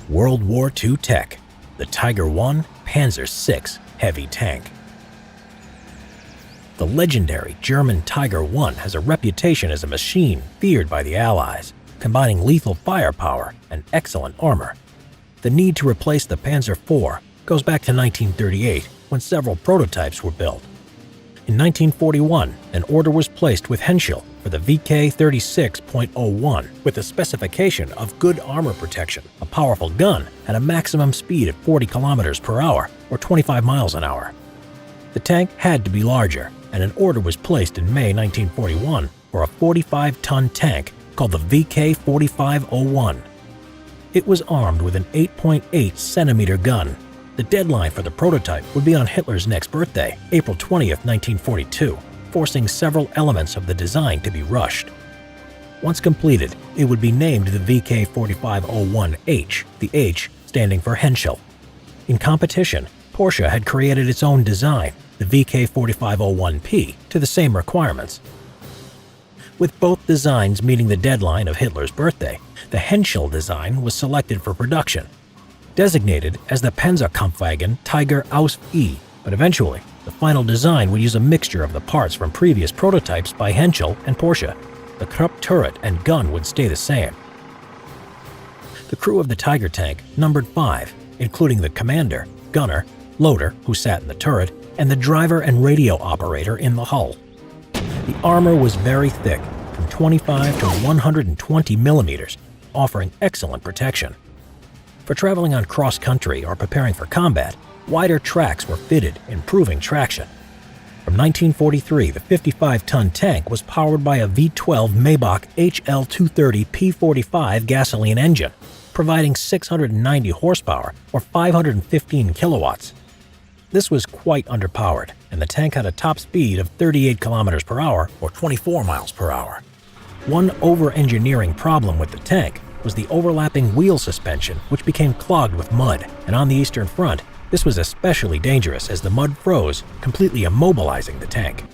World War II tech, the Tiger I Panzer VI heavy tank. The legendary German Tiger I has a reputation as a machine feared by the Allies, combining lethal firepower and excellent armor. The need to replace the Panzer IV goes back to 1938, when several prototypes were built. In 1941, an order was placed with Henschel for the VK-36.01 with the specification of good armor protection, a powerful gun, and a maximum speed of 40 kilometers per hour or 25 miles an hour. The tank had to be larger, and an order was placed in May 1941 for a 45-ton tank called the VK-4501. It was armed with an 8.8-centimeter gun. The deadline for the prototype would be on Hitler's next birthday, April 20th, 1942, forcing several elements of the design to be rushed. Once completed, it would be named the VK-4501H, the H standing for Henschel. In competition, Porsche had created its own design, the VK-4501P, to the same requirements. With both designs meeting the deadline of Hitler's birthday, the Henschel design was selected for production. Designated as the Panzerkampfwagen Tiger Aus E, but eventually, the final design would use a mixture of the parts from previous prototypes by Henschel and Porsche. The Krupp turret and gun would stay the same. The crew of the Tiger tank numbered 5, including the commander, gunner, loader, who sat in the turret, and the driver and radio operator in the hull. The armor was very thick, from 25 to 120 millimeters, offering excellent protection. For traveling on cross-country or preparing for combat, wider tracks were fitted, improving traction. From 1943, the 55-ton tank was powered by a V12 Maybach HL230 P45 gasoline engine, providing 690 horsepower or 515 kilowatts. This was quite underpowered, and the tank had a top speed of 38 kilometers per hour or 24 miles per hour. One over-engineering problem with the tank was the overlapping wheel suspension, which became clogged with mud, and on the Eastern Front, this was especially dangerous as the mud froze, completely immobilizing the tank.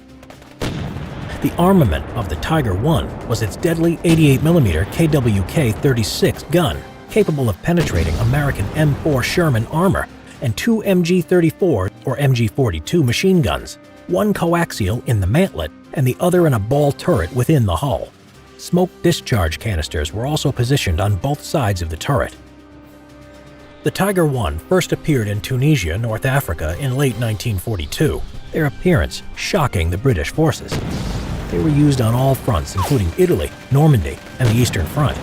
The armament of the Tiger I was its deadly 88mm KWK-36 gun, capable of penetrating American M4 Sherman armor, and 2 MG-34 or MG-42 machine guns, one coaxial in the mantlet and the other in a ball turret within the hull. Smoke discharge canisters were also positioned on both sides of the turret. The Tiger I first appeared in Tunisia, North Africa in late 1942, their appearance shocking the British forces. They were used on all fronts, including Italy, Normandy, and the Eastern Front.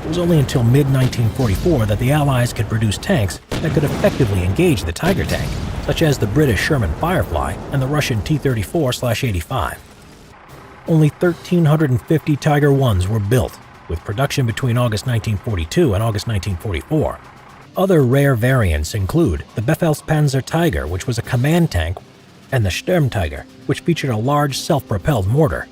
It was only until mid-1944 that the Allies could produce tanks that could effectively engage the Tiger tank, such as the British Sherman Firefly and the Russian T-34/85. Only 1,350 Tiger Is were built, with production between August 1942 and August 1944. Other rare variants include the Befehlspanzer Tiger, which was a command tank, and the Sturmtiger, which featured a large self-propelled mortar.